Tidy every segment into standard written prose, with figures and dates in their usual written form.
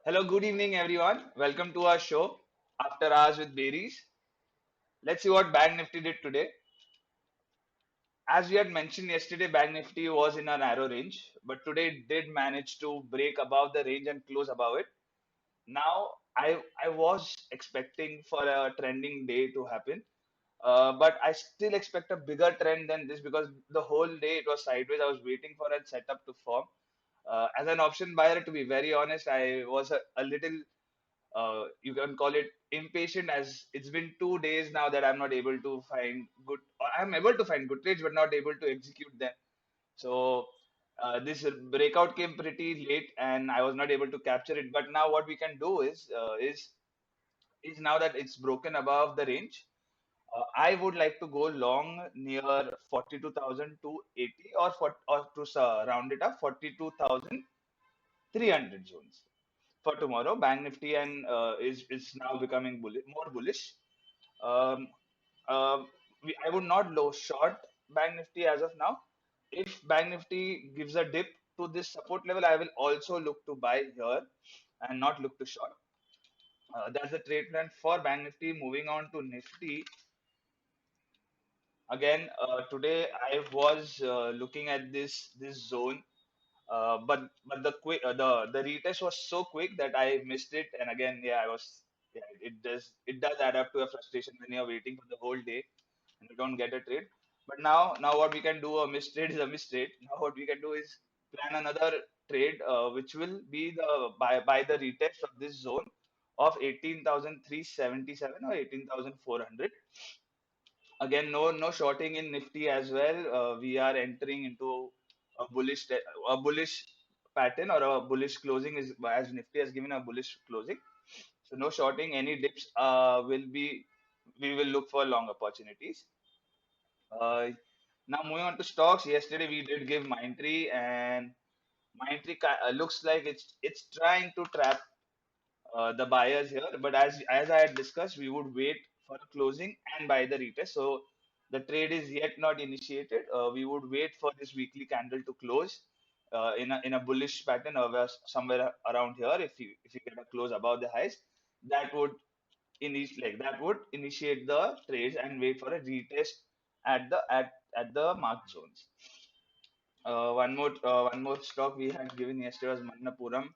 Hello, good evening, everyone. Welcome to our show, After Hours with Bereez. Let's see what Bank Nifty did today. As we had mentioned yesterday, Bank Nifty was in a narrow range, but today it did manage to break above the range and close above it. Now, I was expecting for a trending day to happen, but I still expect a bigger trend than this because the whole day it was sideways. I was waiting for a setup to form. As an option buyer, to be very honest, I was a little you can call it impatient, as it's been 2 days now that I'm not able to find good, or I'm able to find good trades but not able to execute them. So this breakout came pretty late and I was not able to capture it. But now what we can do is now that it's broken above the range, I would like to go long near 42,280 or to round it up 42,300 zones for tomorrow. Bank Nifty and is now becoming more bullish. Um, I would not low short Bank Nifty as of now. If Bank Nifty gives a dip to this support level, I will also look to buy here and not look to short. That's the trade plan for Bank Nifty. Moving on to Nifty. Again, today I was looking at this zone, but the retest was so quick that I missed it. And again, yeah, I was yeah, it does add up to a frustration when you're waiting for the whole day and you don't get a trade. But now what we can do, a missed trade is a missed trade. Now what we can do is plan another trade, which will be the by the retest of this zone of 18,377 or 18,400. Again, no shorting in Nifty as well. We are entering into a bullish pattern or a bullish closing, is as Nifty has given a bullish closing. So no shorting. Any dips will be we will look for long opportunities. Uh, Now moving on to stocks. Yesterday we did give Mindtree, and Mindtree looks like it's trying to trap the buyers here. But as I had discussed, we would wait for a closing and buy the retest. So the trade is yet not initiated. We would wait for this weekly candle to close in a bullish pattern or somewhere around here. If you get a close above the highs, that would that would initiate the trades and wait for a retest at the marked zones. One more stock we had given yesterday was Manappuram.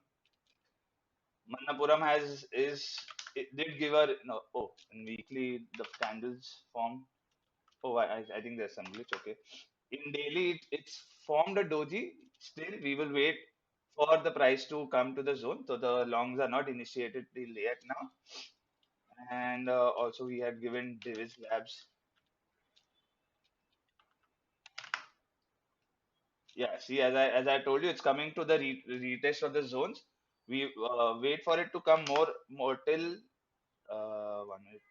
Manappuram it did give a no. Oh, in weekly the candles form. Oh, I think there's some glitch. Okay, in daily it's formed a doji. Still, we will wait for the price to come to the zone. So the longs are not initiated till yet now. And also we had given Davis Labs. Yeah, see, as I told you, it's coming to the retest of the zones. We wait for it to come more till 1 minute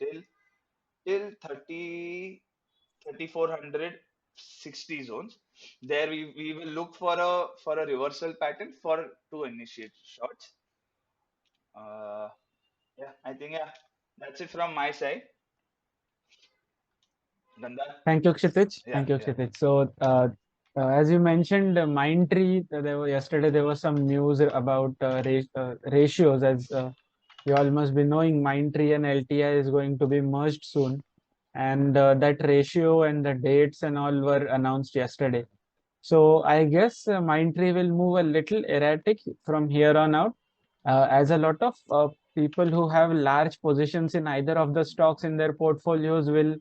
till 3460 zones. There we will look for a reversal pattern for to initiate shots. Uh, yeah, I think yeah, that's it from my side. Gandhar. Thank you, Kshitij. Yeah, Thank you, yeah, Kshitij. So, as you mentioned, Mindtree, yesterday there was some news about ratios. As you all must be knowing, Mindtree and LTI is going to be merged soon, and that ratio and the dates and all were announced yesterday. So I guess Mindtree will move a little erratic from here on out, as a lot of people who have large positions in either of the stocks in their portfolios will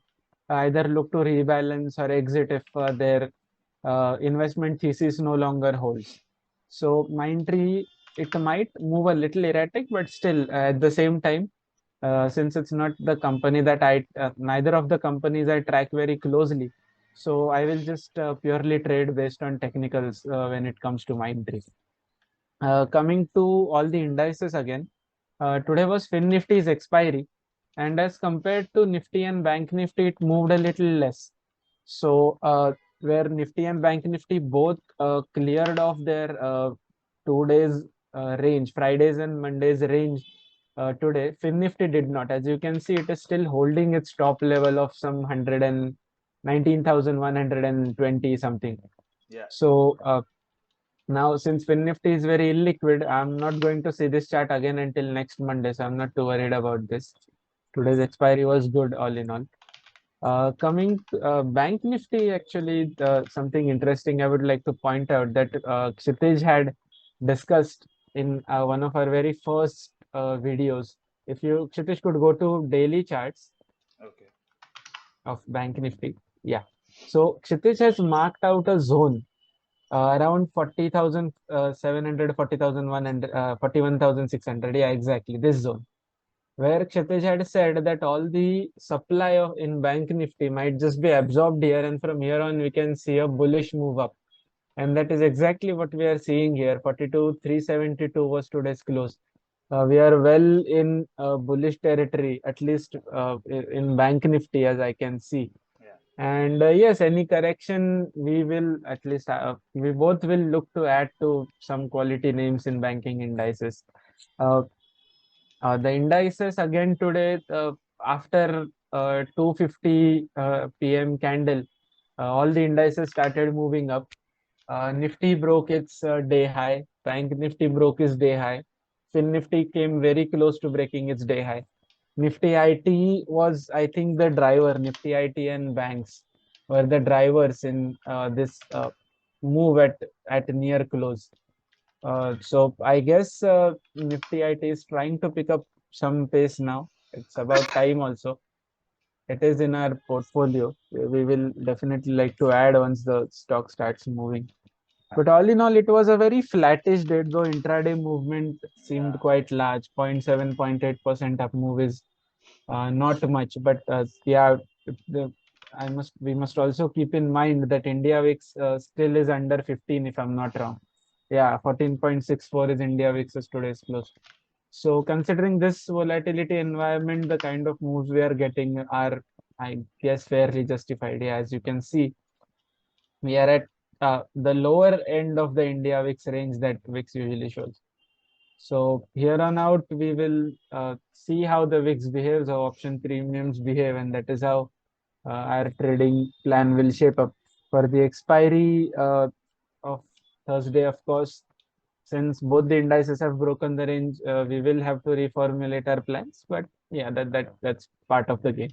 either look to rebalance or exit if their investment thesis no longer holds. So Mindtree, it might move a little erratic, but still at the same time, since it's not the company that neither of the companies I track very closely. So I will just purely trade based on technicals when it comes to Mindtree. Coming to all the indices again, today was Fin Nifty's expiry, and as compared to Nifty and Bank Nifty, it moved a little less. So, where Nifty and Bank Nifty both cleared off their 2 days range, Fridays and Mondays range today, Fin Nifty did not. As you can see, it is still holding its top level of some 119,120 something. yeah. So, Now, since Fin Nifty is very illiquid, I'm not going to see this chart again until next Monday, so I'm not too worried about this. Today's expiry was good, all in all. Coming Bank Nifty, actually, something interesting I would like to point out that Kshitij had discussed in one of our very first videos. If you, Kshitij, could go to daily charts Okay. of Bank Nifty. Yeah. So Kshitij has marked out a zone around 40,700, 40,100, 41,600. Yeah, exactly. This zone where Kshitij had said that all the supply of in Bank Nifty might just be absorbed here, and from here on we can see a bullish move up. And that is exactly what we are seeing here. 42,372 was today's close. We are well in bullish territory, at least in Bank Nifty, as I can see. Yeah. And yes, any correction, we will at least we both will look to add to some quality names in banking indices. Uh, the indices again today after 2:50 p.m. candle, all the indices started moving up. Nifty broke its day high. Bank Nifty broke its day high. Fin Nifty came very close to breaking its day high. Nifty IT was, I think, the driver. Nifty IT and banks were the drivers in this move at near close. So I guess Nifty IT is trying to pick up some pace now. It's about time also. It is in our portfolio. We will definitely like to add once the stock starts moving. But all in all, it was a very flattish day, though intraday movement seemed Yeah. quite large. 0.7, 0.8% up move is not much. But yeah, the, we must also keep in mind that India VIX still is under 15, if I'm not wrong. Yeah, 14.64 is India VIX's today's close. So considering this volatility environment, the kind of moves we are getting are, I guess, fairly justified. Yeah, as you can see, we are at the lower end of the India VIX range that VIX usually shows. So here on out, we will see how the VIX behaves, how option premiums behave, and that is how our trading plan will shape up. For the expiry of Thursday, of course, since both the indices have broken the range, we will have to reformulate our plans. But yeah, that's part of the game.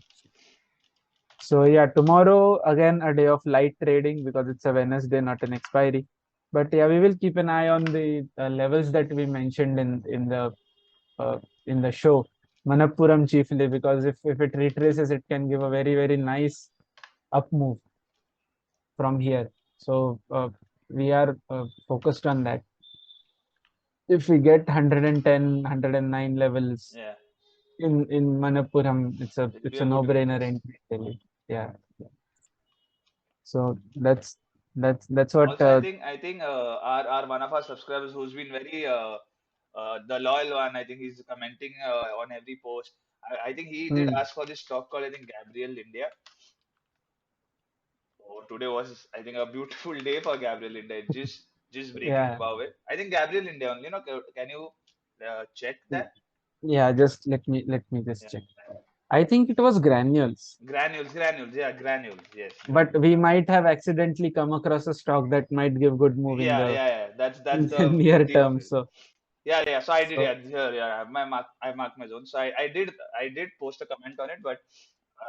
So yeah, tomorrow again a day of light trading because it's a Wednesday, not an expiry. But yeah, we will keep an eye on the levels that we mentioned uh, in the show, Manappuram chiefly, because if it retraces, it can give a very nice up move from here. So we are focused on that. If we get 110, 109 levels Yeah. in Manappuram, It'll be it's a a good win. no-brainer entry, really. Yeah. So that's what. Also, I think our one of our subscribers who's been very the loyal one. I think he's commenting on every post. I think he did Hmm, ask for this stock called, I think, Gabriel India. Oh, today was, I think, a beautiful day for Gabriel India. Just breaking yeah. above it. I think Gabriel India only. Can you check that? Yeah, just let me just Yeah. check. I think it was granules, Granules. Yeah, granules. Yes, but granules. we might have accidentally come across a stock that might give good move in the Yeah. That's in the the near beauty of term. it. So Yeah. So I did. so Yeah, here. Yeah, I have my mark. I marked my zone. So I did post a comment on it, but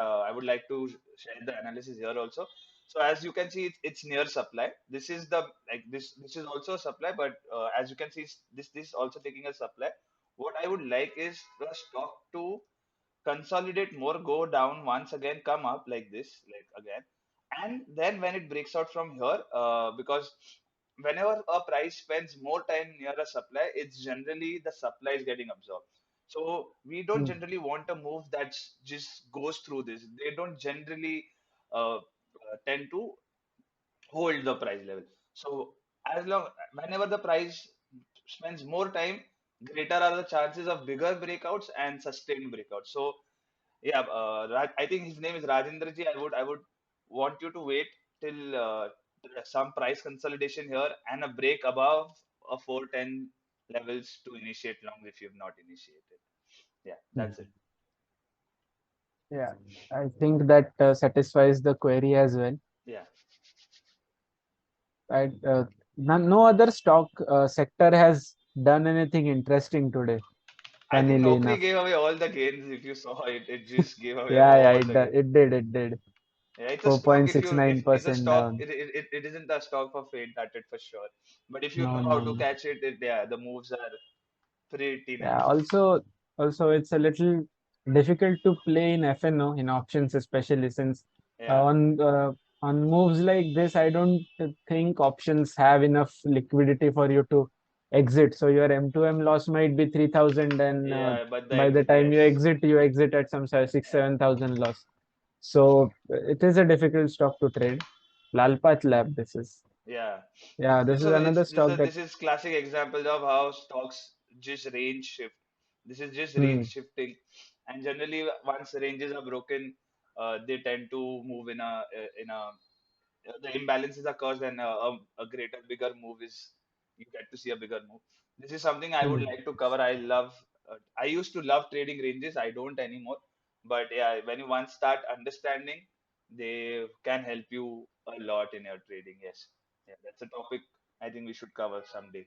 I would like to share the analysis here also. So as you can see, it's near supply. This is the like this is also a supply, but as you can see, this is also taking a supply. What I would like is the stock to consolidate more, go down once again, come up like this, like again, and then when it breaks out from here, because whenever a price spends more time near a supply, it's generally the supply is getting absorbed. So we don't mm, generally want a move that just goes through this. They don't generally tend to hold the price level. So as long whenever the price spends more time, greater are the chances of bigger breakouts and sustained breakouts. So yeah, I think his name is Rajendra ji. I would want you to wait till some price consolidation here and a break above a 410 levels to initiate long if you've not initiated. Yeah, that's it. mm, yeah, I think that satisfies the query as well. Yeah, Right. No other stock sector has done anything interesting today, I think funnily Naukri enough. gave away all the gains. If you saw it, it just gave away Yeah, yeah, all the gains. it did. Yeah, it's a stock. If you if it's a 4.69% stock, down. it isn't a stock for faint-hearted for sure. But if you No, know no, how to no. catch it, yeah, the moves are pretty Yeah, nice. also it's a little difficult to play in FNO, in options especially, since Yeah, on moves like this, I don't think options have enough liquidity for you to exit. So your M2M loss might be 3,000, and yeah, but by the time yes, you exit at some 6 yeah, 7,000 loss. So it is a difficult stock to trade. Lalpat Lab, this is. yeah. Yeah, this is So another stock that. this is classic example of how stocks just range shift. This is just Hmm, range shifting, and generally once ranges are broken, they tend to move in a the imbalances are caused and a greater bigger move is you get to see a bigger move. This is something I would hmm. like to cover. I used to love trading ranges. I don't anymore, but yeah, when you once start understanding, they can help you a lot in your trading. Yes, yeah, that's a topic I think we should cover someday.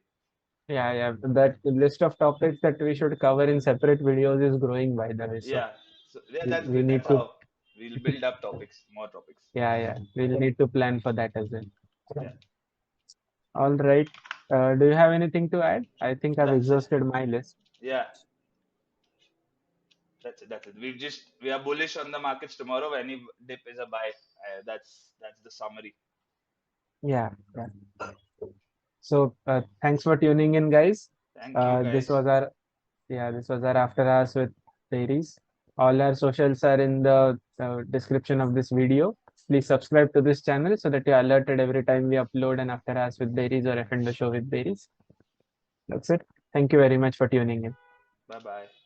Yeah, yeah. That list of topics that we should cover in separate videos is growing, by the way. So Yeah, so yeah, that's we good. need That's to, how we'll build up topics, more topics. yeah, yeah. We'll need to plan for that as well. Yeah, All right. Do you have anything to add? I think I've that's it. exhausted my list. Yeah, that's it. That's it. We are bullish on the markets tomorrow. Any dip is a buy. That's the summary. Yeah, yeah. So thanks for tuning in, guys. Thank you, This guys. was our this was our after hours with Bereez. All our socials are in the description of this video. Please subscribe to this channel so that you're alerted every time we upload an after hours with Bereez or F and the show with Bereez. That's it. Thank you very much for tuning in. Bye bye.